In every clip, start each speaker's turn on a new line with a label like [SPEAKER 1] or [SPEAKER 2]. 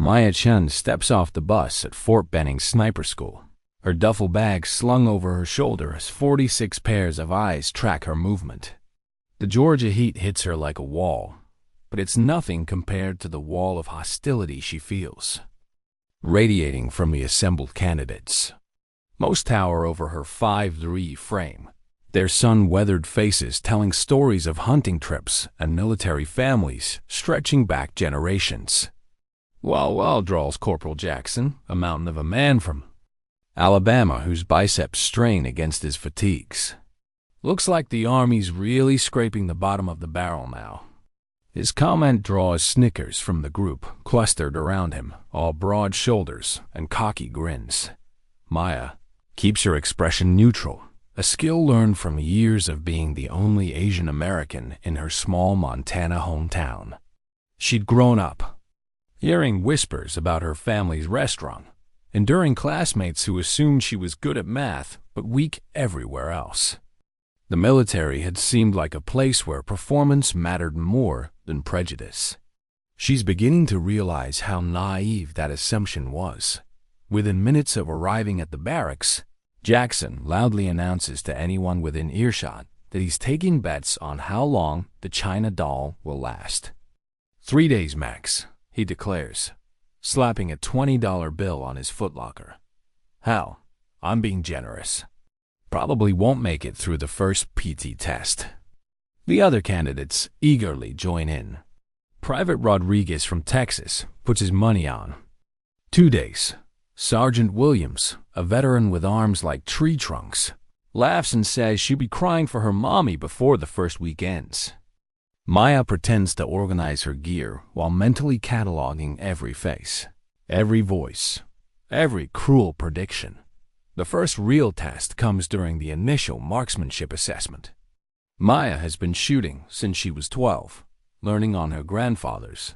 [SPEAKER 1] Maya Chen steps off the bus at Fort Benning Sniper School, her duffel bag slung over her shoulder as 46 pairs of eyes track her movement. The Georgia heat hits her like a wall, but it's nothing compared to the wall of hostility she feels, radiating from the assembled candidates. Most tower over her 5'3" frame, their sun-weathered faces telling stories of hunting trips and military families stretching back generations. "Well, well," drawls Corporal Jackson, a mountain of a man from Alabama whose biceps strain against his fatigues. "Looks like the Army's really scraping the bottom of the barrel now." His comment draws snickers from the group clustered around him, all broad shoulders and cocky grins. Maya keeps her expression neutral, a skill learned from years of being the only Asian American in her small Montana hometown. She'd grown up hearing whispers about her family's restaurant, enduring classmates who assumed she was good at math but weak everywhere else. The military had seemed like a place where performance mattered more than prejudice. She's beginning to realize how naive that assumption was. Within minutes of arriving at the barracks, Jackson loudly announces to anyone within earshot that he's taking bets on how long the China doll will last. 3 days max, he declares, slapping a $20 bill on his footlocker. Hell, I'm being generous. Probably won't make it through the first PT test. The other candidates eagerly join in. Private Rodriguez from Texas puts his money on 2 days. Sergeant Williams, a veteran with arms like tree trunks, laughs and says she'll be crying for her mommy before the first week ends. Maya pretends to organize her gear while mentally cataloging every face, every voice, every cruel prediction. The first real test comes during the initial marksmanship assessment. Maya has been shooting since she was 12, learning on her grandfather's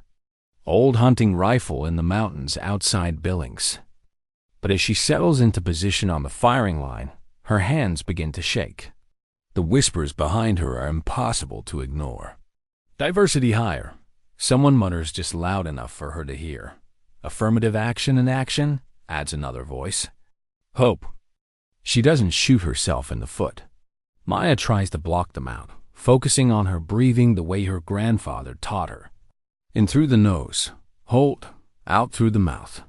[SPEAKER 1] old hunting rifle in the mountains outside Billings. But as she settles into position on the firing line, her hands begin to shake. The whispers behind her are impossible to ignore. Diversity hire. Someone mutters just loud enough for her to hear. Affirmative action in action, adds another voice. Hope. She doesn't shoot herself in the foot. Maya tries to block them out, focusing on her breathing the way her grandfather taught her. In through the nose, hold, out through the mouth.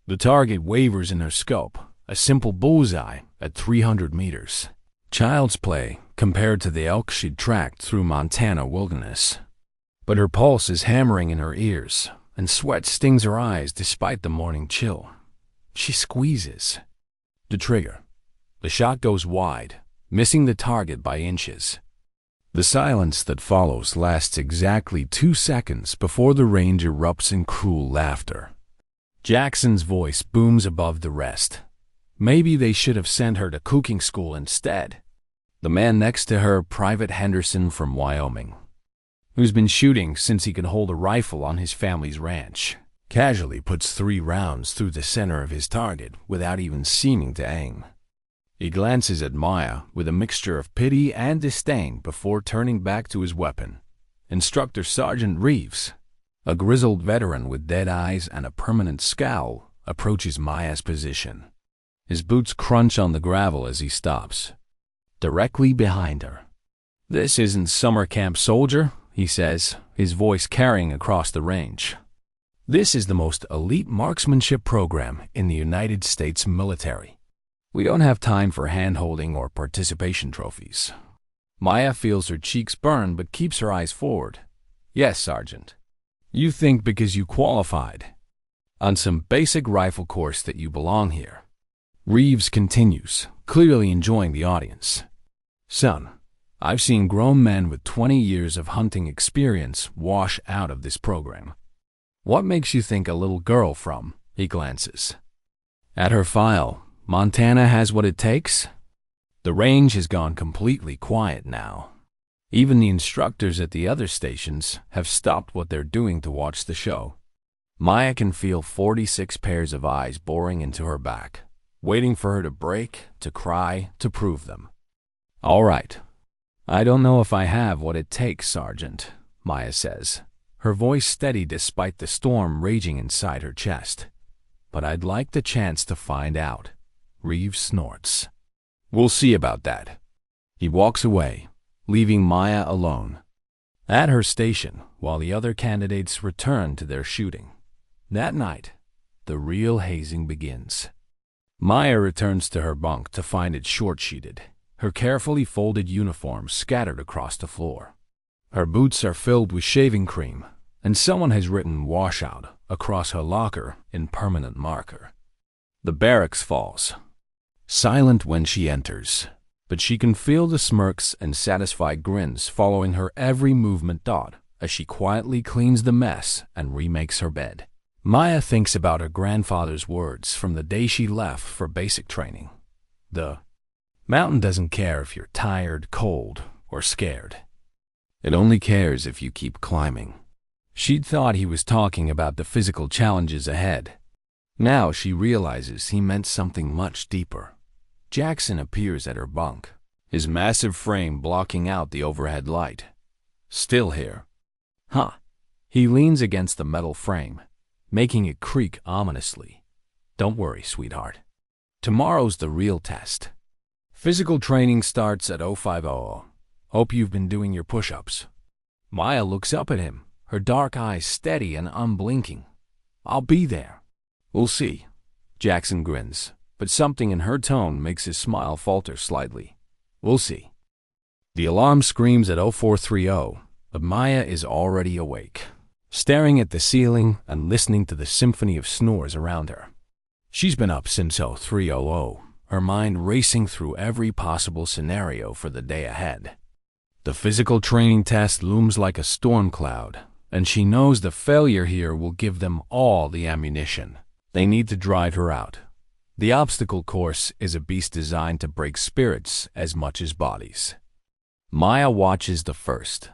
[SPEAKER 1] The target wavers in her scope, a simple bullseye at 300 meters. Child's play compared to the elk she'd tracked through Montana wilderness. But her pulse is hammering in her ears, and sweat stings her eyes despite the morning chill. She squeezes the trigger. The shot goes wide, missing the target by inches. The silence that follows lasts exactly 2 seconds before the range erupts in cruel laughter. Jackson's voice booms above the rest. Maybe they should have sent her to cooking school instead. The man next to her, Private Henderson from Wyoming, who's been shooting since he could hold a rifle on his family's ranch, casually puts 3 rounds through the center of his target without even seeming to aim. He glances at Maya with a mixture of pity and disdain before turning back to his weapon. Instructor Sergeant Reeves, a grizzled veteran with dead eyes and a permanent scowl, approaches Maya's position. His boots crunch on the gravel as he stops, directly behind her. "This isn't summer camp, soldier," he says, his voice carrying across the range. "This is the most elite marksmanship program in the United States military. We don't have time for hand-holding or participation trophies." Maya feels her cheeks burn but keeps her eyes forward. "Yes, Sergeant. You think because you qualified on some basic rifle course that you belong here." Reeves continues, clearly enjoying the audience. "Son, I've seen grown men with 20 years of hunting experience wash out of this program. What makes you think a little girl from," he glances at her file, "Montana has what it takes?" The range has gone completely quiet now. Even the instructors at the other stations have stopped what they're doing to watch the show. Maya can feel 46 pairs of eyes boring into her back, waiting for her to break, to cry, to prove them. "All right. I don't know if I have what it takes, Sergeant," Maya says, her voice steady despite the storm raging inside her chest. "But I'd like the chance to find out." Reeves snorts. "We'll see about that." He walks away, leaving Maya alone at her station while the other candidates return to their shooting. That night, the real hazing begins. Maya returns to her bunk to find it short-sheeted, her carefully folded uniform scattered across the floor. Her boots are filled with shaving cream, and someone has written "washout" across her locker in permanent marker. The barracks falls, silent when she enters, but she can feel the smirks and satisfied grins following her every movement as she quietly cleans the mess and remakes her bed. Maya thinks about her grandfather's words from the day she left for basic training. The mountain doesn't care if you're tired, cold, or scared. It only cares if you keep climbing. She'd thought he was talking about the physical challenges ahead. Now she realizes he meant something much deeper. Jackson appears at her bunk, his massive frame blocking out the overhead light. "Still here?" "Huh." He leans against the metal frame, making it creak ominously. "Don't worry, sweetheart. Tomorrow's the real test. Physical training starts at 0500. Hope you've been doing your push-ups." Maya looks up at him, her dark eyes steady and unblinking. "I'll be there." "We'll see." Jackson grins, but something in her tone makes his smile falter slightly. "We'll see." The alarm screams at 0430, but Maya is already awake, staring at the ceiling and listening to the symphony of snores around her. She's been up since 0300, her mind racing through every possible scenario for the day ahead. The physical training test looms like a storm cloud, and she knows the failure here will give them all the ammunition they need to drive her out. The obstacle course is a beast designed to break spirits as much as bodies. Maya watches the first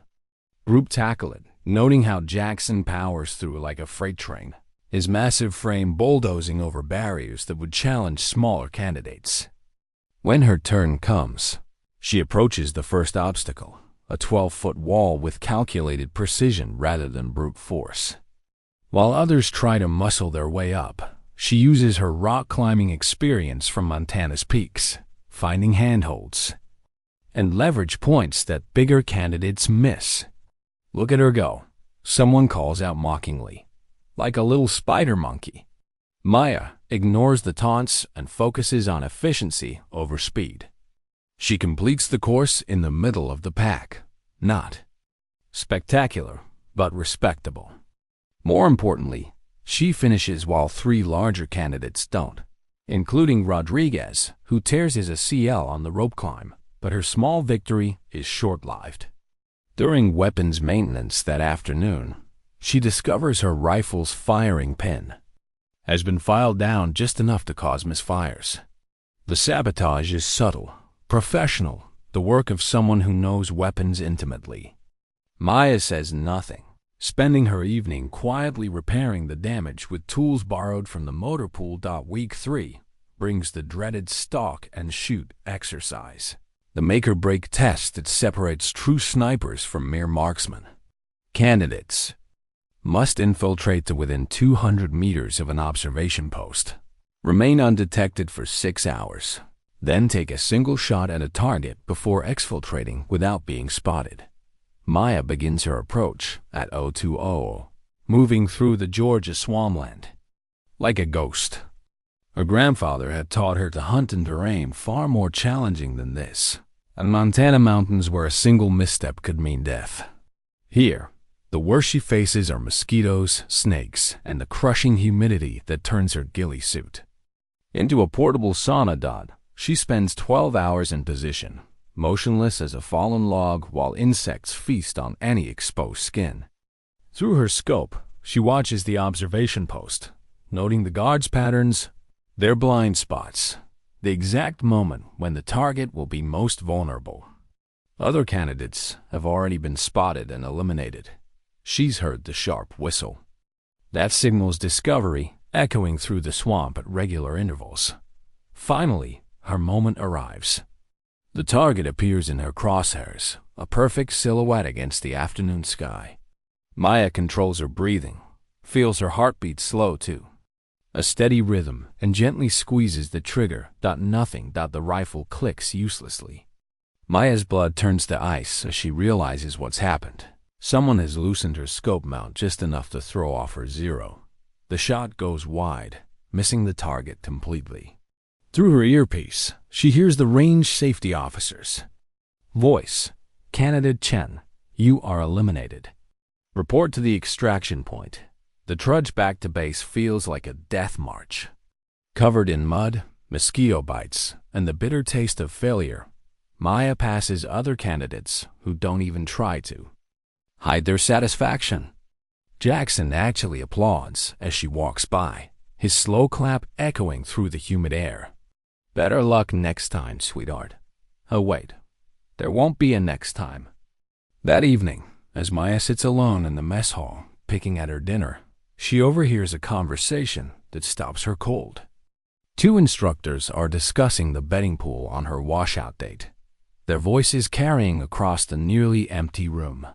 [SPEAKER 1] group tackle it, noting how Jackson powers through like a freight train, his massive frame bulldozing over barriers that would challenge smaller candidates. When her turn comes, she approaches the first obstacle, a 12-foot wall with calculated precision rather than brute force. While others try to muscle their way up, she uses her rock climbing experience from Montana's peaks, finding handholds and leverage points that bigger candidates miss. "Look at her go," someone calls out mockingly, "like a little spider monkey." Maya ignores the taunts and focuses on efficiency over speed. She completes the course in the middle of the pack. Not spectacular, but respectable. More importantly, she finishes while 3 larger candidates don't, including Rodriguez, who tears his ACL on the rope climb, but her small victory is short-lived. During weapons maintenance that afternoon, she discovers her rifle's firing pin has been filed down just enough to cause misfires. The sabotage is subtle, professional, the work of someone who knows weapons intimately. Maya says nothing, spending her evening quietly repairing the damage with tools borrowed from the motor pool. Week 3 brings the dreaded stalk and shoot exercise, the make-or-break test that separates true snipers from mere marksmen. Candidates must infiltrate to within 200 meters of an observation post, remain undetected for 6 hours, then take a single shot at a target before exfiltrating without being spotted. Maya begins her approach at 0200, moving through the Georgia swampland like a ghost. Her grandfather had taught her to hunt in terrain far more challenging than this, and Montana mountains where a single misstep could mean death. Here, the worst she faces are mosquitoes, snakes, and the crushing humidity that turns her ghillie suit into a portable sauna. She spends 12 hours in position, motionless as a fallen log while insects feast on any exposed skin. Through her scope, she watches the observation post, noting the guards' patterns, their blind spots, the exact moment when the target will be most vulnerable. Other candidates have already been spotted and eliminated. She's heard the sharp whistle. That signals discovery, echoing through the swamp at regular intervals. Finally, her moment arrives. The target appears in her crosshairs, a perfect silhouette against the afternoon sky. Maya controls her breathing, feels her heartbeat slow too. A steady rhythm, and gently squeezes the trigger. Nothing. The rifle clicks uselessly. Maya's blood turns to ice as she realizes what's happened. Someone has loosened her scope mount just enough to throw off her zero. The shot goes wide, missing the target completely. Through her earpiece, she hears the range safety officer's voice. Candidate Chen, you are eliminated. Report to the extraction point. The trudge back to base feels like a death march. Covered in mud, mosquito bites, and the bitter taste of failure, Maya passes other candidates who don't even try to hide their satisfaction. Jackson actually applauds as she walks by, his slow clap echoing through the humid air. Better luck next time, sweetheart. Oh wait, there won't be a next time. That evening, as Maya sits alone in the mess hall, picking at her dinner, she overhears a conversation that stops her cold. Two instructors are discussing the betting pool on her washout date, their voices carrying across the nearly empty room.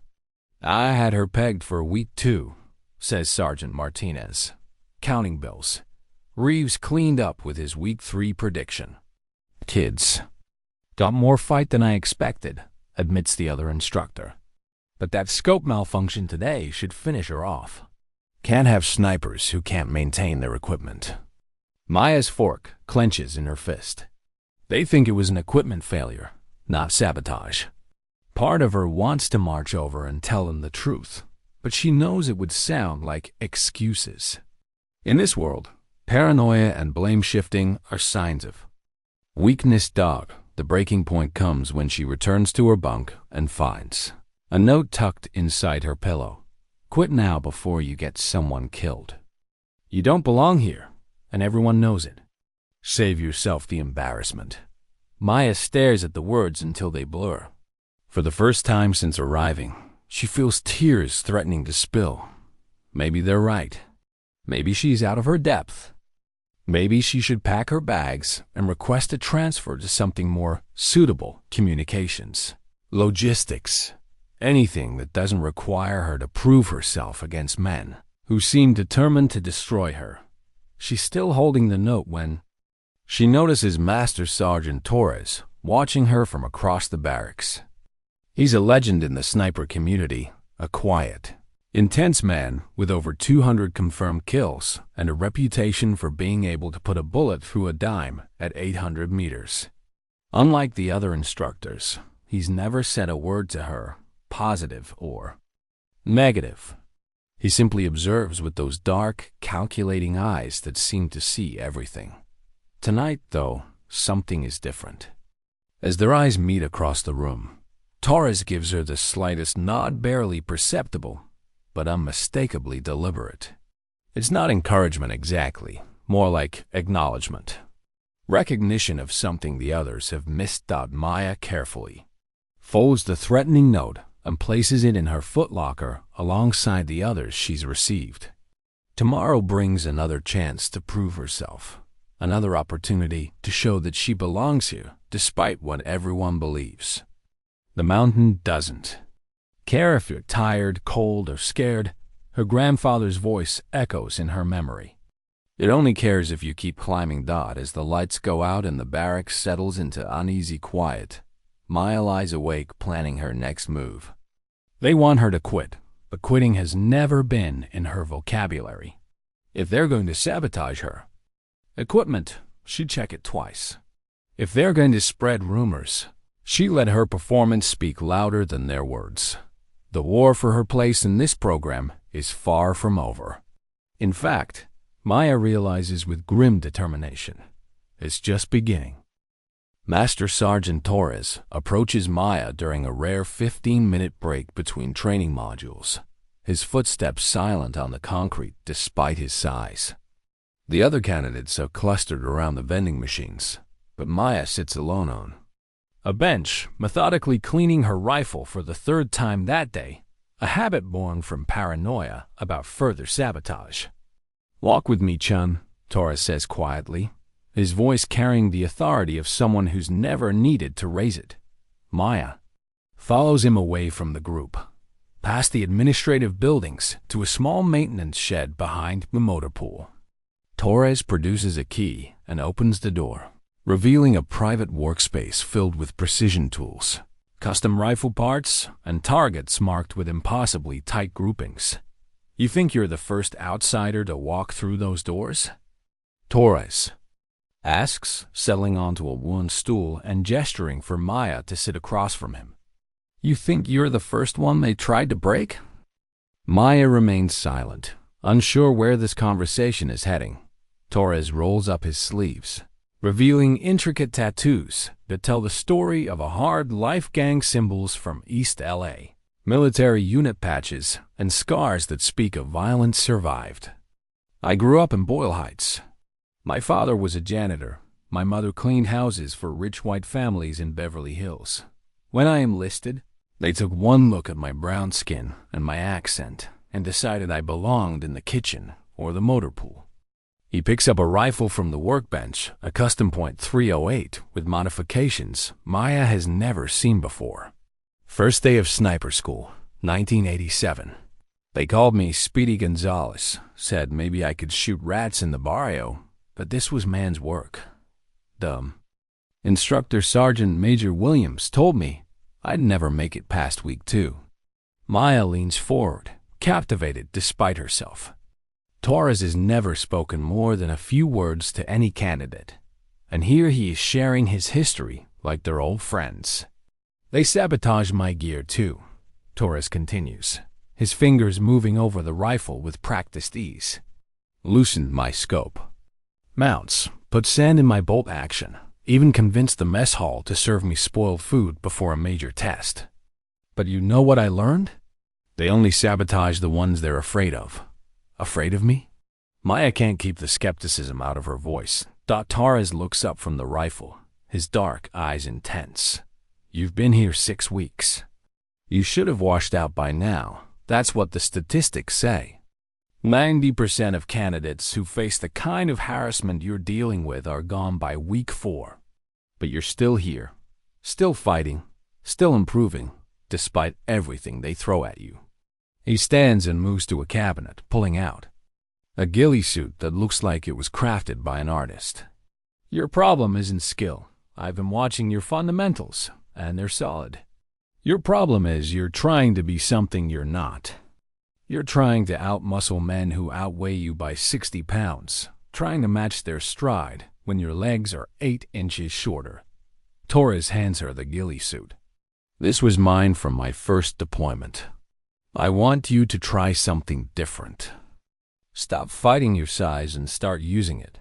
[SPEAKER 1] I had her pegged for week 2, says Sergeant Martinez, counting bills. Reeves cleaned up with his week 3 prediction. Kids. Got more fight than I expected, admits the other instructor. But that scope malfunction today should finish her off. Can't have snipers who can't maintain their equipment. Maya's fork clenches in her fist. They think it was an equipment failure, not sabotage. Part of her wants to march over and tell them the truth, but she knows it would sound like excuses. In this world, paranoia and blame shifting are signs of weakness. The breaking point comes when she returns to her bunk and finds a note tucked inside her pillow. Quit now before you get someone killed. You don't belong here, and everyone knows it. Save yourself the embarrassment. Maya stares at the words until they blur. For the first time since arriving, she feels tears threatening to spill. Maybe they're right. Maybe she's out of her depth. Maybe she should pack her bags and request a transfer to something more suitable. Communications, logistics, anything that doesn't require her to prove herself against men who seem determined to destroy her. She's still holding the note when she notices Master Sergeant Torres watching her from across the barracks. He's a legend in the sniper community, a quiet, intense man with over 200 confirmed kills and a reputation for being able to put a bullet through a dime at 800 meters. Unlike the other instructors, he's never said a word to her, positive or negative. He simply observes with those dark, calculating eyes that seem to see everything. Tonight, though, something is different. As their eyes meet across the room, Torres gives her the slightest nod, barely perceptible, but unmistakably deliberate. It's not encouragement exactly, more like acknowledgement. Recognition of something the others have missed. Maya carefully folds the threatening note and places it in her footlocker alongside the others she's received. Tomorrow brings another chance to prove herself, another opportunity to show that she belongs here despite what everyone believes. The mountain doesn't care if you're tired, cold, or scared. Her grandfather's voice echoes in her memory. It only cares if you keep climbing. As the lights go out and the barracks settles into uneasy quiet, Maya lies awake planning her next move. They want her to quit, but quitting has never been in her vocabulary. If they're going to sabotage her equipment, she'd check it twice. If they're going to spread rumors, she let her performance speak louder than their words. The war for her place in this program is far from over. In fact, Maya realizes with grim determination, it's just beginning. Master Sergeant Torres approaches Maya during a rare 15-minute break between training modules, his footsteps silent on the concrete despite his size. The other candidates are clustered around the vending machines, but Maya sits alone on a bench, methodically cleaning her rifle for the 3rd time that day, a habit born from paranoia about further sabotage. Walk with me, Chun, Torres says quietly, his voice carrying the authority of someone who's never needed to raise it. Maya follows him away from the group. past the administrative buildings to a small maintenance shed behind the motor pool. Torres produces a key and opens the door, revealing a private workspace filled with precision tools, custom rifle parts, and targets marked with impossibly tight groupings. You think you're the first outsider to walk through those doors? Torres asks, settling onto a wooden stool and gesturing for Maya to sit across from him. You think you're the first one they tried to break? Maya remains silent, unsure where this conversation is heading. Torres rolls up his sleeves, revealing intricate tattoos that tell the story of a hard life, gang symbols from East LA, military unit patches, and scars that speak of violence survived. I grew up in Boyle Heights. My father was a janitor. My mother cleaned houses for rich white families in Beverly Hills. When I enlisted, they took one look at my brown skin and my accent and decided I belonged in the kitchen or the motor pool. He picks up a rifle from the workbench, a custom .308 with modifications Maya has never seen before. First day of sniper school, 1987. They called me Speedy Gonzalez, said maybe I could shoot rats in the barrio, but this was man's work. Dumb. Instructor Sergeant Major Williams told me I'd never make it past week 2. Maya leans forward, captivated despite herself. Torres has never spoken more than a few words to any candidate, and here he is sharing his history like they're old friends. They sabotage my gear too, Torres continues, his fingers moving over the rifle with practiced ease. Loosened my scope. Mounts, put sand in my bolt action, even convinced the mess hall to serve me spoiled food before a major test. But you know what I learned? They only sabotage the ones they're afraid of. Afraid of me? Maya can't keep the skepticism out of her voice. Torres looks up from the rifle, his dark eyes intense. You've been here 6 weeks. You should have washed out by now. That's what the statistics say. 90% of candidates who face the kind of harassment you're dealing with are gone by week 4. But you're still here, still fighting, still improving, despite everything they throw at you. He stands and moves to a cabinet, pulling out a ghillie suit that looks like it was crafted by an artist. Your problem isn't skill. I've been watching your fundamentals, and they're solid. Your problem is you're trying to be something you're not. You're trying to outmuscle men who outweigh you by 60 pounds, trying to match their stride when your legs are 8 inches shorter. Torres hands her the ghillie suit. This was mine from my first deployment. I want you to try something different. Stop fighting your size and start using it.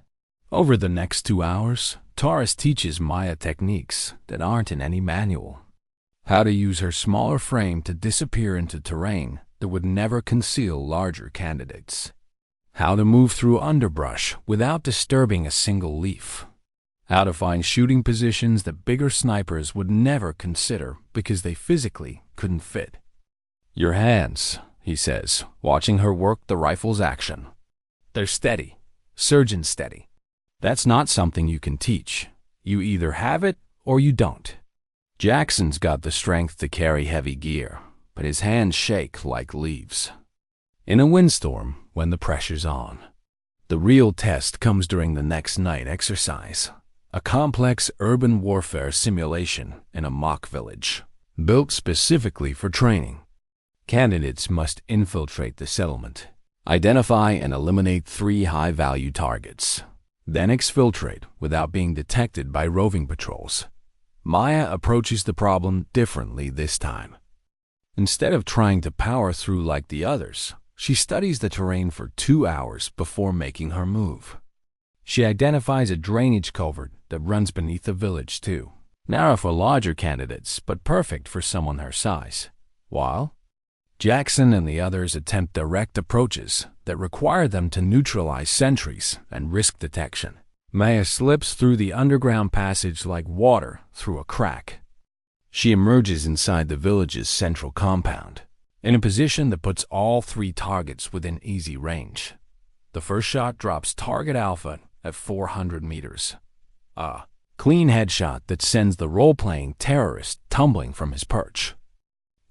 [SPEAKER 1] Over the next 2 hours, Torres teaches Maya techniques that aren't in any manual. How to use her smaller frame to disappear into terrain that would never conceal larger candidates. How to move through underbrush without disturbing a single leaf. How to find shooting positions that bigger snipers would never consider because they physically couldn't fit. Your hands, he says, watching her work the rifle's action. They're steady, surgeon steady. That's not something you can teach. You either have it or you don't. Jackson's got the strength to carry heavy gear, but his hands shake like leaves. In a windstorm, when the pressure's on. The real test comes during the next night exercise, a complex urban warfare simulation in a mock village, built specifically for training. Candidates must infiltrate the settlement, identify and eliminate 3 high-value targets, then exfiltrate without being detected by roving patrols. Maya approaches the problem differently this time. Instead of trying to power through like the others, she studies the terrain for 2 hours before making her move. She identifies a drainage culvert that runs beneath the village too, narrow for larger candidates but perfect for someone her size, while Jackson and the others attempt direct approaches that require them to neutralize sentries and risk detection. Maya slips through the underground passage like water through a crack. She emerges inside the village's central compound, in a position that puts all 3 targets within easy range. The first shot drops target Alpha at 400 meters. A clean headshot that sends the role-playing terrorist tumbling from his perch.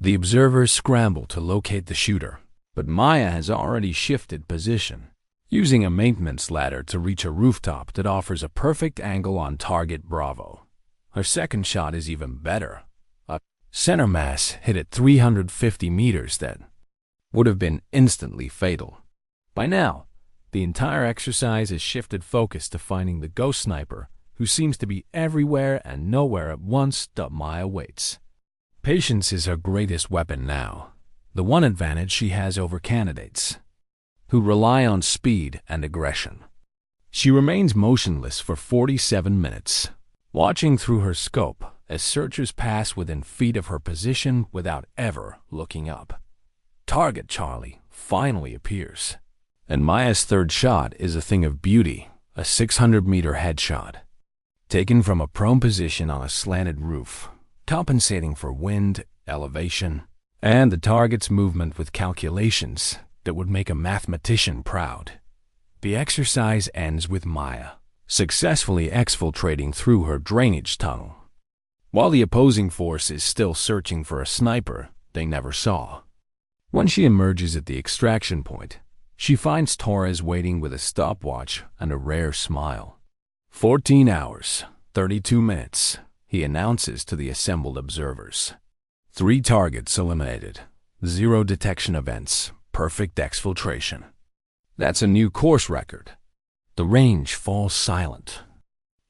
[SPEAKER 1] The observers scramble to locate the shooter, but Maya has already shifted position, using a maintenance ladder to reach a rooftop that offers a perfect angle on target Bravo. Her second shot is even better. A center mass hit at 350 meters that would have been instantly fatal. By now, the entire exercise has shifted focus to finding the ghost sniper, who seems to be everywhere and nowhere at once. Maya waits. Patience is her greatest weapon now, the one advantage she has over candidates who rely on speed and aggression. She remains motionless for 47 minutes, watching through her scope as searchers pass within feet of her position without ever looking up. Target Charlie finally appears, and Maya's third shot is a thing of beauty, a 600-meter headshot, taken from a prone position on a slanted roof, compensating for wind, elevation, and the target's movement with calculations that would make a mathematician proud. The exercise ends with Maya successfully exfiltrating through her drainage tunnel, while the opposing force is still searching for a sniper they never saw. When she emerges at the extraction point, she finds Torres waiting with a stopwatch and a rare smile. 14 hours, 32 minutes, he announces to the assembled observers. 3 targets eliminated, 0 detection events, perfect exfiltration. That's a new course record. The range falls silent.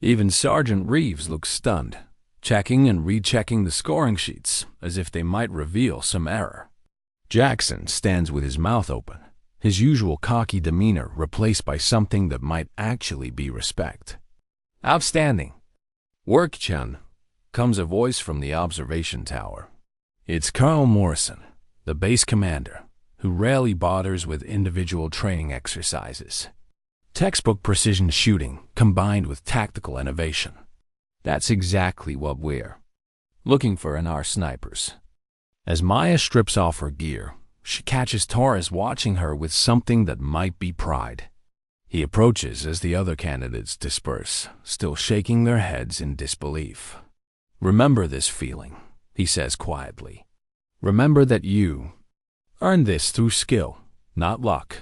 [SPEAKER 1] Even Sergeant Reeves looks stunned, checking and rechecking the scoring sheets as if they might reveal some error. Jackson stands with his mouth open, his usual cocky demeanor replaced by something that might actually be respect. Outstanding. Work, Chun, comes a voice from the observation tower. It's Colonel Morrison, the base commander, who rarely bothers with individual training exercises. Textbook precision shooting combined with tactical innovation. That's exactly what we're looking for in our snipers. As Maya strips off her gear, she catches Torres watching her with something that might be pride. He approaches as the other candidates disperse, still shaking their heads in disbelief. Remember this feeling, he says quietly. Remember that you earned this through skill, not luck.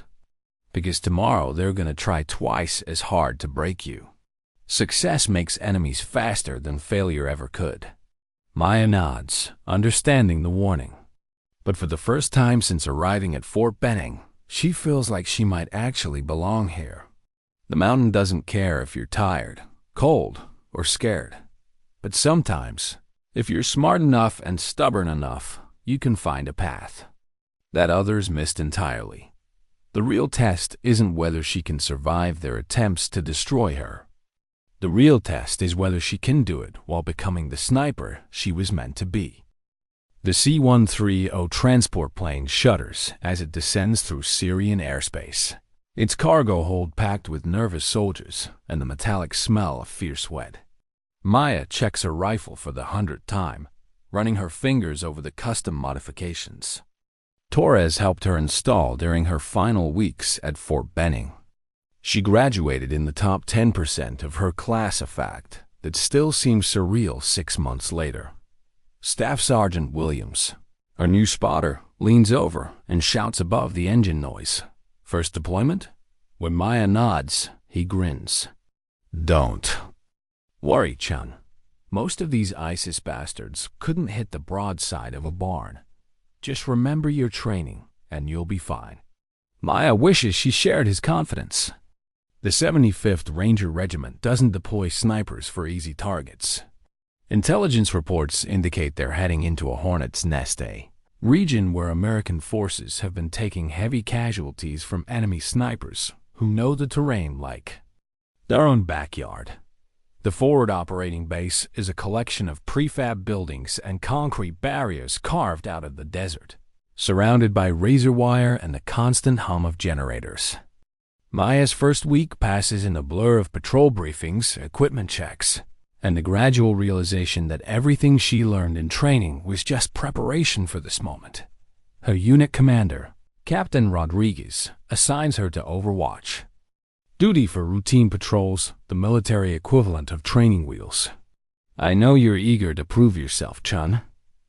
[SPEAKER 1] Because tomorrow they're going to try twice as hard to break you. Success makes enemies faster than failure ever could. Maya nods, understanding the warning. But for the first time since arriving at Fort Benning, she feels like she might actually belong here. The mountain doesn't care if you're tired, cold, or scared. But sometimes, if you're smart enough and stubborn enough, you can find a path that others missed entirely. The real test isn't whether she can survive their attempts to destroy her. The real test is whether she can do it while becoming the sniper she was meant to be. The C-130 transport plane shudders as it descends through Syrian airspace, its cargo hold packed with nervous soldiers and the metallic smell of fierce sweat. Maya checks her rifle for the 100th time, running her fingers over the custom modifications Torres helped her install during her final weeks at Fort Benning. She graduated in the top 10% of her class, a fact that still seems surreal 6 months later. Staff Sergeant Williams, our new spotter, leans over and shouts above the engine noise. First deployment? When Maya nods, he grins. Don't worry, Chun. Most of these ISIS bastards couldn't hit the broadside of a barn. Just remember your training, and you'll be fine. Maya wishes she shared his confidence. The 75th Ranger Regiment doesn't deploy snipers for easy targets. Intelligence reports indicate they're heading into a hornet's nest, a region where American forces have been taking heavy casualties from enemy snipers who know the terrain like their own backyard. The forward operating base is a collection of prefab buildings and concrete barriers carved out of the desert, surrounded by razor wire and the constant hum of generators. Maya's first week passes in a blur of patrol briefings, equipment checks, and the gradual realization that everything she learned in training was just preparation for this moment. Her unit commander, Captain Rodriguez, assigns her to Overwatch duty for routine patrols, the military equivalent of training wheels. I know you're eager to prove yourself, Chun,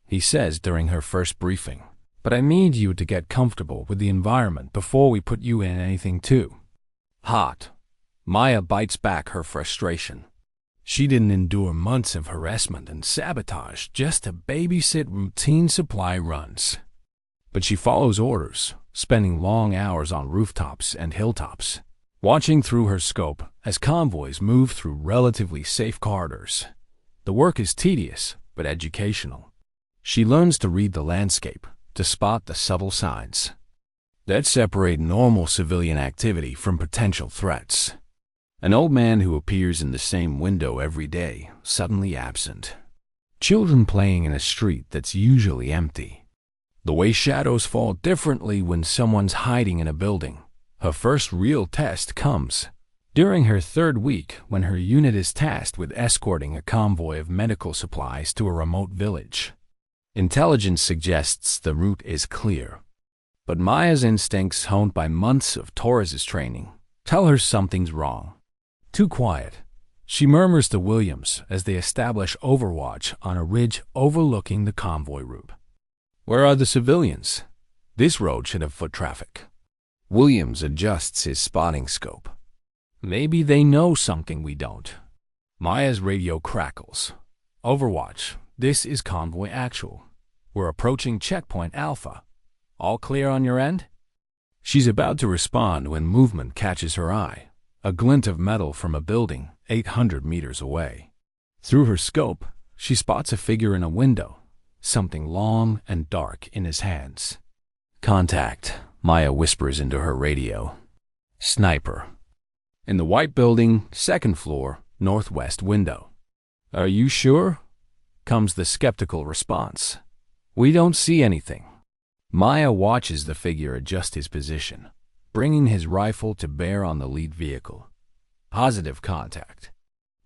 [SPEAKER 1] he says during her first briefing. "But I need you to get comfortable with the environment before we put you in anything too hot." Maya bites back her frustration. She didn't endure months of harassment and sabotage just to babysit routine supply runs. But she follows orders, spending long hours on rooftops and hilltops, watching through her scope as convoys move through relatively safe corridors. The work is tedious, but educational. She learns to read the landscape, to spot the subtle signs that separate normal civilian activity from potential threats. An old man who appears in the same window every day, suddenly absent. Children playing in a street that's usually empty. The way shadows fall differently when someone's hiding in a building. Her first real test comes during her third week when her unit is tasked with escorting a convoy of medical supplies to a remote village. Intelligence suggests the route is clear. But Maya's instincts, honed by months of Torres's training, tell her something's wrong. Too quiet. She murmurs to Williams as they establish overwatch on a ridge overlooking the convoy route. "Where are the civilians? This road should have foot traffic." Williams adjusts his spotting scope. "Maybe they know something we don't." Maya's radio crackles. "Overwatch, this is Convoy Actual. We're approaching Checkpoint Alpha. All clear on your end?" She's about to respond when movement catches her eye, a glint of metal from a building 800 meters away. Through her scope, she spots a figure in a window, something long and dark in his hands. "Contact," Maya whispers into her radio. "Sniper." In the white building, second floor, northwest window. "Are you sure?" comes the skeptical response. "We don't see anything." Maya watches the figure adjust his position, bringing his rifle to bear on the lead vehicle. Positive contact.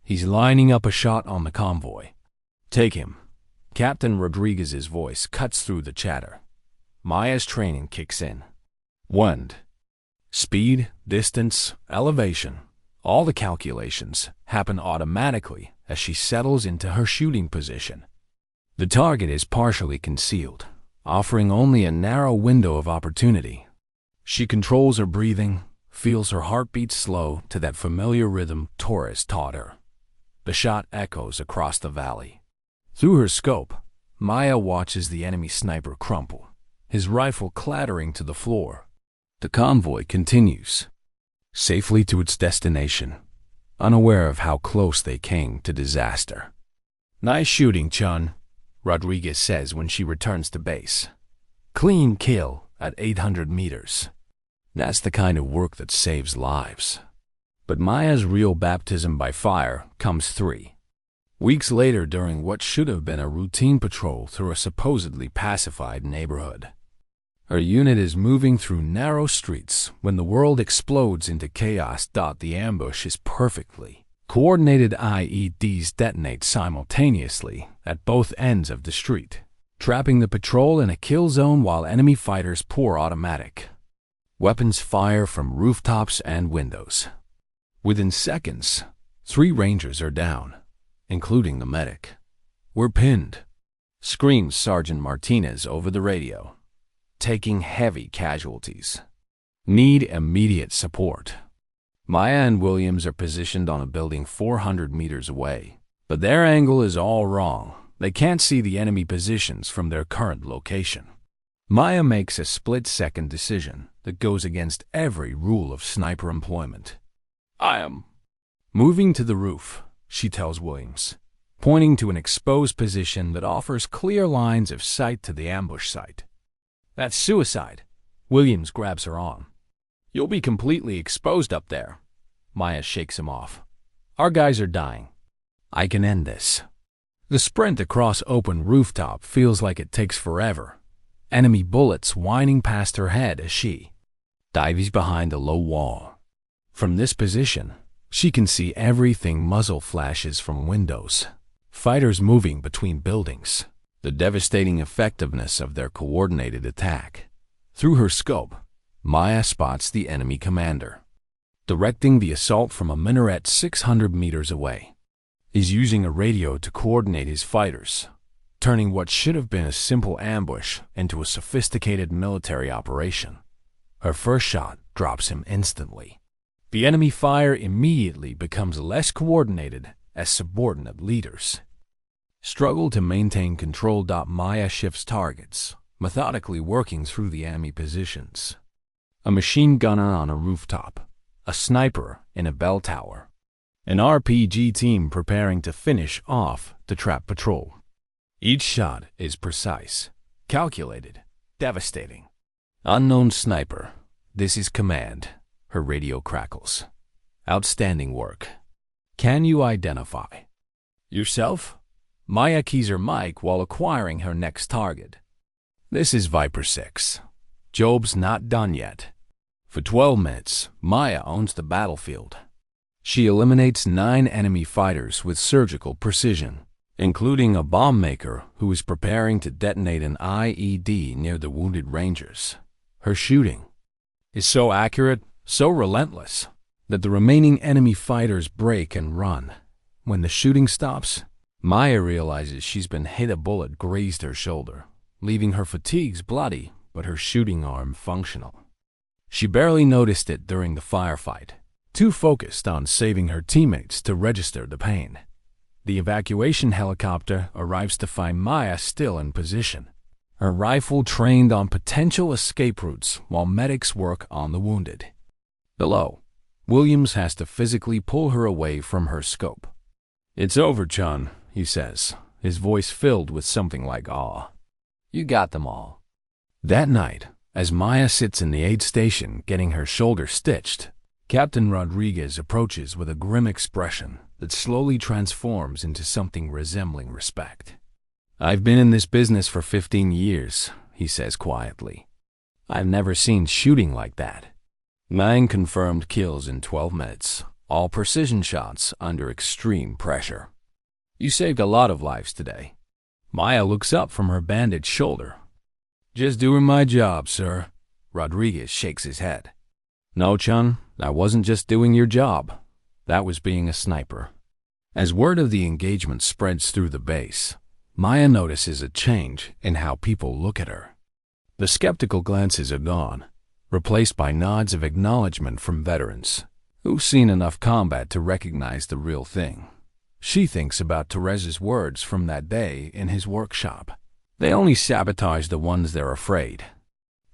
[SPEAKER 1] He's lining up a shot on the convoy. "Take him." Captain Rodriguez's voice cuts through the chatter. Maya's training kicks in. Wind, speed, distance, elevation, all the calculations happen automatically as she settles into her shooting position. The target is partially concealed, offering only a narrow window of opportunity. She controls her breathing, feels her heartbeat slow to that familiar rhythm Torres taught her. The shot echoes across the valley. Through her scope, Maya watches the enemy sniper crumple, his rifle clattering to the floor. The convoy continues, safely to its destination, unaware of how close they came to disaster. "Nice shooting, Chun," Rodriguez says when she returns to base. "Clean kill at 800 meters. That's the kind of work that saves lives." But Maya's real baptism by fire comes 3 weeks later during what should have been a routine patrol through a supposedly pacified neighborhood. Her unit is moving through narrow streets when the world explodes into chaos. The ambush is perfectly coordinated. IEDs detonate simultaneously at both ends of the street, trapping the patrol in a kill zone while enemy fighters pour automatic weapons fire from rooftops and windows. Within seconds, 3 Rangers are down, including the medic. "We're pinned," screams Sergeant Martinez over the radio. "Taking heavy casualties. Need immediate support." Maya and Williams are positioned on a building 400 meters away, but their angle is all wrong. They can't see the enemy positions from their current location. Maya makes a split-second decision that goes against every rule of sniper employment. "I am moving to the roof," she tells Williams, pointing to an exposed position that offers clear lines of sight to the ambush site. "That's suicide." Williams grabs her arm. "You'll be completely exposed up there." Maya shakes him off. "Our guys are dying. I can end this." The sprint across open rooftop feels like it takes forever. Enemy bullets whining past her head as she dives behind a low wall. From this position, she can see everything. Muzzle flashes from windows, fighters moving between buildings, the devastating effectiveness of their coordinated attack. Through her scope, Maya spots the enemy commander, directing the assault from a minaret 600 meters away. He's using a radio to coordinate his fighters, turning what should have been a simple ambush into a sophisticated military operation. Her first shot drops him instantly. The enemy fire immediately becomes less coordinated as subordinate leaders struggle to maintain control. Maya shifts targets, methodically working through the enemy positions. A machine gunner on a rooftop, a sniper in a bell tower, an RPG team preparing to finish off the trap patrol. Each shot is precise, calculated, devastating. Unknown sniper, this is command. Her radio crackles. Outstanding work. Can you identify yourself? Maya keys her mic while acquiring her next target. This is Viper 6. Job's not done yet. For 12 minutes, Maya owns the battlefield. She eliminates 9 enemy fighters with surgical precision, including a bomb maker who is preparing to detonate an IED near the wounded Rangers. Her shooting is so accurate, so relentless, that the remaining enemy fighters break and run. When the shooting stops, Maya realizes she's been hit. A bullet grazed her shoulder, leaving her fatigues bloody but her shooting arm functional. She barely noticed it during the firefight, too focused on saving her teammates to register the pain. The evacuation helicopter arrives to find Maya still in position, her rifle trained on potential escape routes while medics work on the wounded. Below, Williams has to physically pull her away from her scope. "It's over, Chun," he says, his voice filled with something like awe. "You got them all." That night, as Maya sits in the aid station getting her shoulder stitched, Captain Rodriguez approaches with a grim expression that slowly transforms into something resembling respect. "I've been in this business for 15 years, he says quietly. "I've never seen shooting like that. 9 confirmed kills in 12 minutes, all precision shots under extreme pressure. You saved a lot of lives today." Maya looks up from her bandaged shoulder. "Just doing my job, sir." Rodriguez shakes his head. "No, Chun, that wasn't just doing your job. That was being a sniper." As word of the engagement spreads through the base, Maya notices a change in how people look at her. The skeptical glances are gone, replaced by nods of acknowledgement from veterans who've seen enough combat to recognize the real thing. She thinks about Teresa's words from that day in his workshop. They only sabotage the ones they're afraid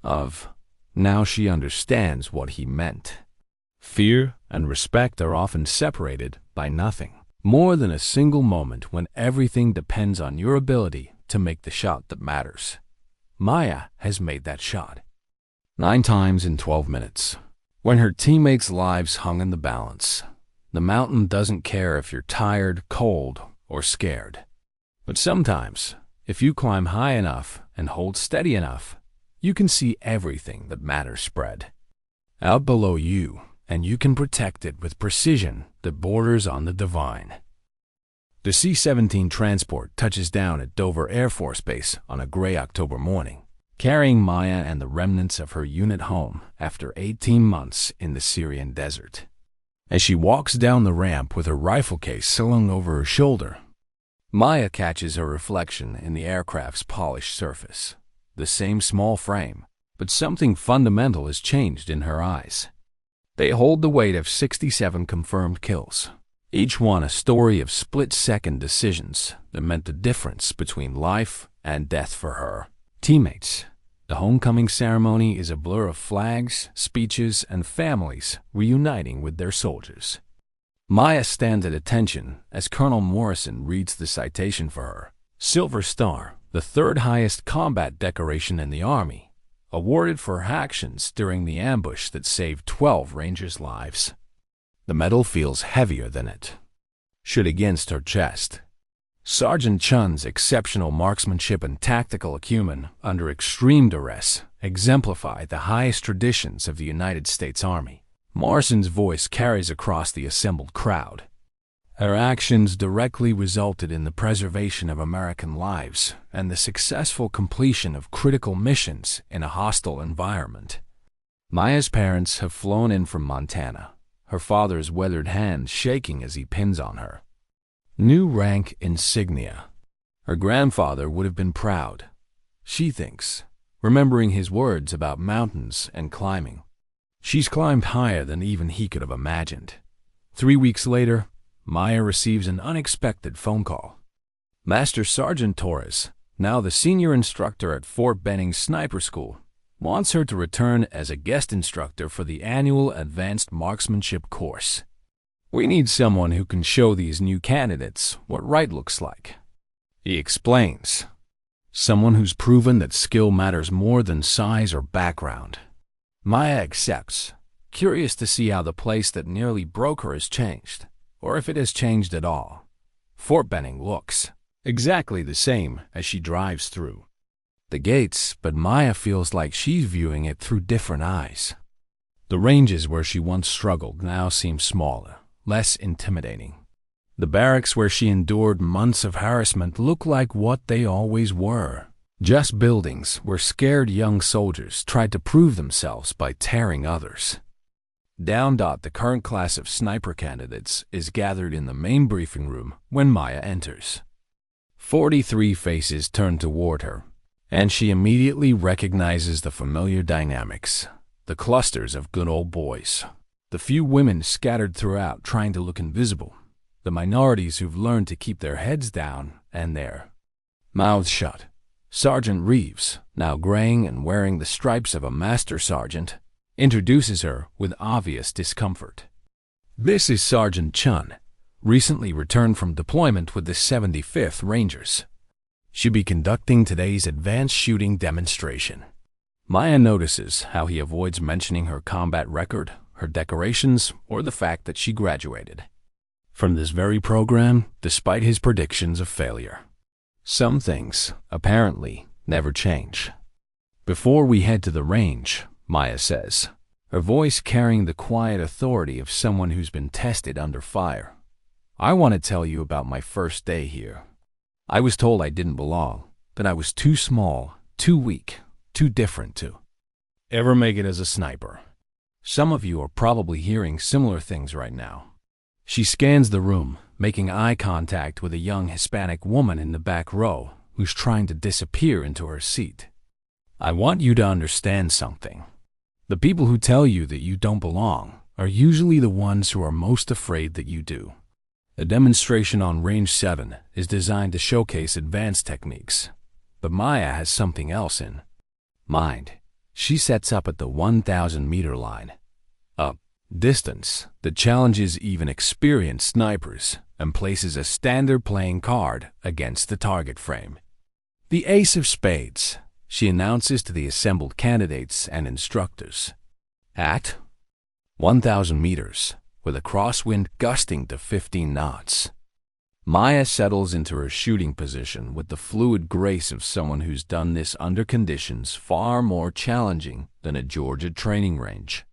[SPEAKER 1] of. Now she understands what he meant. Fear and respect are often separated by nothing more than a single moment when everything depends on your ability to make the shot that matters. Maya has made that shot 9 times in 12 minutes. When her teammates' lives hung in the balance, the mountain doesn't care if you're tired, cold, or scared. But sometimes, if you climb high enough and hold steady enough, you can see everything that matters spread out below you, and you can protect it with precision that borders on the divine. The C-17 transport touches down at Dover Air Force Base on a gray October morning, carrying Maya and the remnants of her unit home after 18 months in the Syrian desert. As she walks down the ramp with her rifle case slung over her shoulder, Maya catches her reflection in the aircraft's polished surface. The same small frame, but something fundamental has changed in her eyes. They hold the weight of 67 confirmed kills, each one a story of split-second decisions that meant the difference between life and death for her teammates. The homecoming ceremony is a blur of flags, speeches, and families reuniting with their soldiers. Maya stands at attention as Colonel Morrison reads the citation for her. Silver Star, the 3rd highest combat decoration in the Army, awarded for her actions during the ambush that saved 12 Rangers' lives. The medal feels heavier than it should against her chest. Sergeant Chun's exceptional marksmanship and tactical acumen under extreme duress exemplify the highest traditions of the United States Army. Morrison's voice carries across the assembled crowd. Her actions directly resulted in the preservation of American lives and the successful completion of critical missions in a hostile environment. Maya's parents have flown in from Montana, her father's weathered hand shaking as he pins on her new rank insignia. Her grandfather would have been proud, she thinks, remembering his words about mountains and climbing. She's climbed higher than even he could have imagined. 3 weeks later, Maya receives an unexpected phone call. Master Sergeant Torres, now the senior instructor at Fort Benning Sniper School, wants her to return as a guest instructor for the annual Advanced Marksmanship course. We need someone who can show these new candidates what right looks like. He explains. Someone who's proven that skill matters more than size or background. Maya accepts, curious to see how the place that nearly broke her has changed, or if it has changed at all. Fort Benning looks exactly the same as she drives through the gates, but Maya feels like she's viewing it through different eyes. The ranges where she once struggled now seem smaller, less intimidating. The barracks where she endured months of harassment look like what they always were. Just buildings where scared young soldiers tried to prove themselves by tearing others. The current class of sniper candidates is gathered in the main briefing room when Maya enters. 43 faces turn toward her, and she immediately recognizes the familiar dynamics. The clusters of good old boys. The few women scattered throughout trying to look invisible. The minorities who've learned to keep their heads down and their mouths shut. Sergeant Reeves, now graying and wearing the stripes of a master sergeant, introduces her with obvious discomfort. This is Sergeant Chun, recently returned from deployment with the 75th Rangers. She'll be conducting today's advanced shooting demonstration. Maya notices how he avoids mentioning her combat record, her decorations, or the fact that she graduated from this very program despite his predictions of failure. Some things, apparently, never change. Before we head to the range, Maya says, her voice carrying the quiet authority of someone who's been tested under fire. I want to tell you about my first day here. I was told I didn't belong, that I was too small, too weak, too different to ever make it as a sniper. Some of you are probably hearing similar things right now. She scans the room, making eye contact with a young Hispanic woman in the back row who's trying to disappear into her seat. I want you to understand something. The people who tell you that you don't belong are usually the ones who are most afraid that you do. A demonstration on Range 7 is designed to showcase advanced techniques, but Maya has something else in mind. She sets up at the 1,000-meter line, a distance that challenges even experienced snipers and places a standard playing card against the target frame. The Ace of Spades, she announces to the assembled candidates and instructors. At 1,000 meters, with a crosswind gusting to 15 knots, Maya settles into her shooting position with the fluid grace of someone who's done this under conditions far more challenging than a Georgia training range.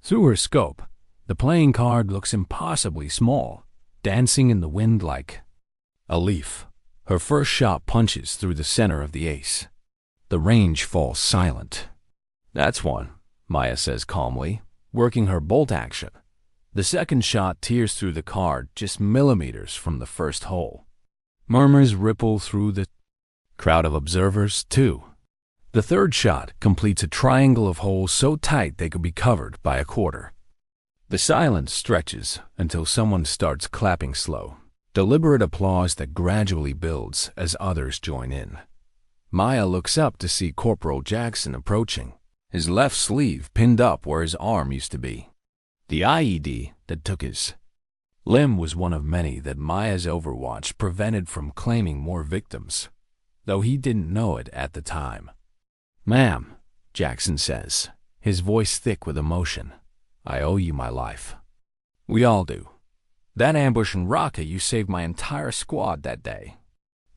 [SPEAKER 1] Through her scope, the playing card looks impossibly small, dancing in the wind like a leaf. Her first shot punches through the center of the ace. The range falls silent. That's one, Maya says calmly, working her bolt action. The second shot tears through the card just millimeters from the first hole. Murmurs ripple through the crowd of observers, too. The third shot completes a triangle of holes so tight they could be covered by a quarter. The silence stretches until someone starts clapping slow, deliberate applause that gradually builds as others join in. Maya looks up to see Corporal Jackson approaching, his left sleeve pinned up where his arm used to be. The IED that took his limb was one of many that Maya's overwatch prevented from claiming more victims, though he didn't know it at the time. "Ma'am," Jackson says, his voice thick with emotion, "I owe you my life." "We all do. That ambush in Raqqa, you saved my entire squad that day."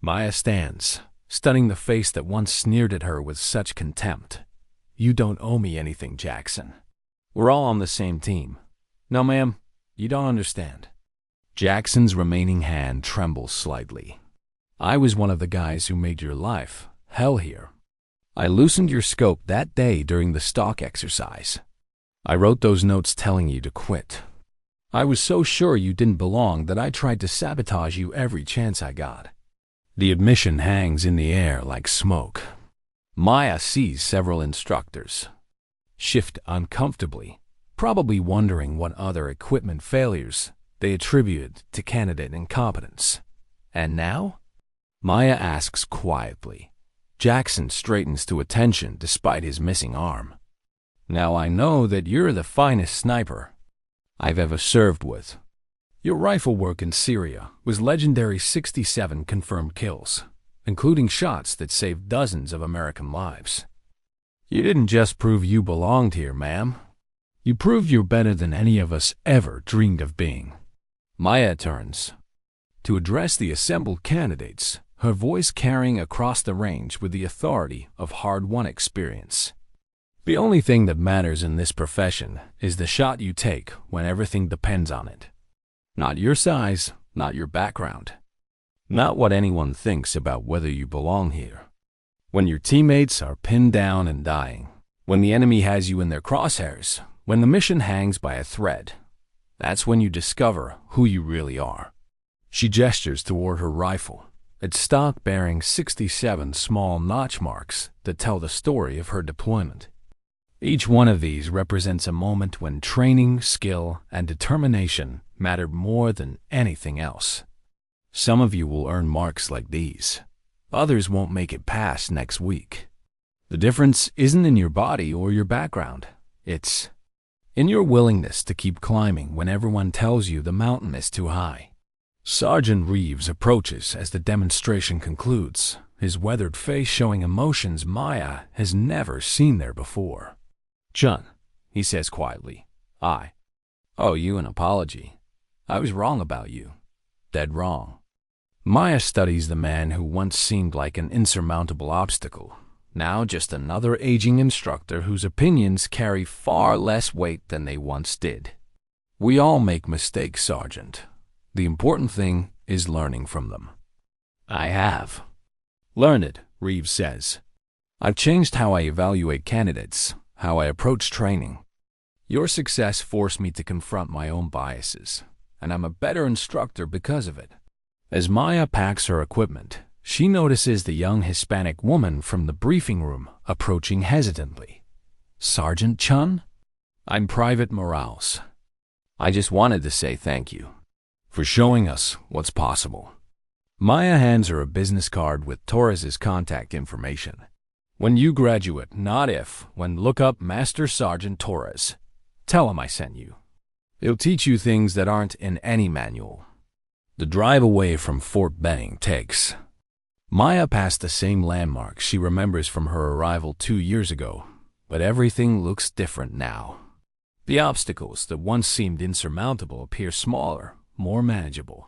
[SPEAKER 1] Maya stands, studying the face that once sneered at her with such contempt. "You don't owe me anything, Jackson. We're all on the same team." "No, ma'am, you don't understand." Jackson's remaining hand trembles slightly. "I was one of the guys who made your life hell here. I loosened your scope that day during the stock exercise. I wrote those notes telling you to quit. I was so sure you didn't belong that I tried to sabotage you every chance I got. The admission hangs in the air like smoke. Maya sees several instructors shift uncomfortably, probably wondering what other equipment failures they attributed to candidate incompetence. And now? Maya asks quietly. Jackson straightens to attention despite his missing arm. Now I know that you're the finest sniper I've ever served with. Your rifle work in Syria was legendary. 67 confirmed kills, including shots that saved dozens of American lives. You didn't just prove you belonged here, ma'am. You proved you're better than any of us ever dreamed of being. Maya turns to address the assembled candidates, her voice carrying across the range with the authority of hard-won experience. The only thing that matters in this profession is the shot you take when everything depends on it. Not your size, not your background. Not what anyone thinks about whether you belong here. When your teammates are pinned down and dying, when the enemy has you in their crosshairs, when the mission hangs by a thread, that's when you discover who you really are. She gestures toward her rifle, its stock bearing 67 small notch marks that tell the story of her deployment. Each one of these represents a moment when training, skill, and determination mattered more than anything else. Some of you will earn marks like these. Others won't make it past next week. The difference isn't in your body or your background. It's in your willingness to keep climbing when everyone tells you the mountain is too high. Sergeant Reeves approaches as the demonstration concludes, his weathered face showing emotions Maya has never seen there before. "Chun," he says quietly, "I owe you an apology. I was wrong about you. Dead wrong." Maya studies the man who once seemed like an insurmountable obstacle, now just another aging instructor whose opinions carry far less weight than they once did. "We all make mistakes, Sergeant. The important thing is learning from them." "I have learned it," Reeves says. "I've changed how I evaluate candidates, how I approach training. Your success forced me to confront my own biases, and I'm a better instructor because of it." As Maya packs her equipment, she notices the young Hispanic woman from the briefing room approaching hesitantly. "Sergeant Chun?" "I'm Private Morales. I just wanted to say thank you for showing us what's possible." Maya hands her a business card with Torres's contact information. "When you graduate, not if, when look up Master Sergeant Torres. Tell him I sent you. He'll teach you things that aren't in any manual." The drive away from Fort Benning takes Maya past the same landmarks she remembers from her arrival 2 years ago, but everything looks different now. The obstacles that once seemed insurmountable appear smaller, more manageable.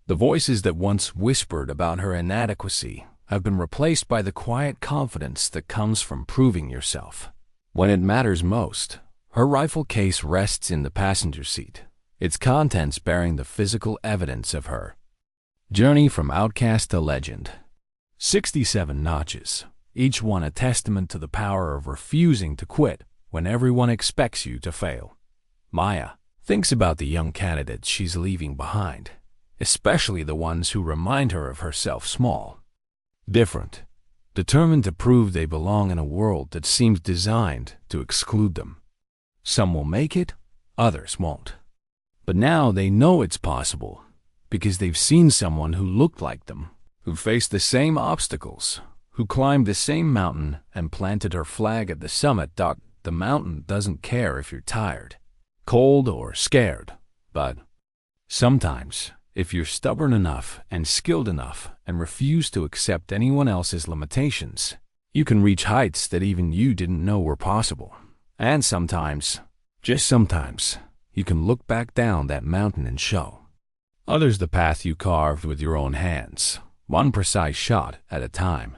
[SPEAKER 1] The voices that once whispered about her inadequacy have been replaced by the quiet confidence that comes from proving yourself. When it matters most, her rifle case rests in the passenger seat, its contents bearing the physical evidence of her journey from outcast to legend. 67 notches, each one a testament to the power of refusing to quit when everyone expects you to fail. Maya thinks about the young candidates she's leaving behind, especially the ones who remind her of herself small, different, determined to prove they belong in a world that seems designed to exclude them. Some will make it, others won't. But now they know it's possible because they've seen someone who looked like them, who faced the same obstacles, who climbed the same mountain and planted her flag at the summit. The mountain doesn't care if you're tired, cold, or scared, but sometimes, if you're stubborn enough and skilled enough and refuse to accept anyone else's limitations, you can reach heights that even you didn't know were possible. And sometimes, just sometimes, you can look back down that mountain and show others the path you carved with your own hands, one precise shot at a time.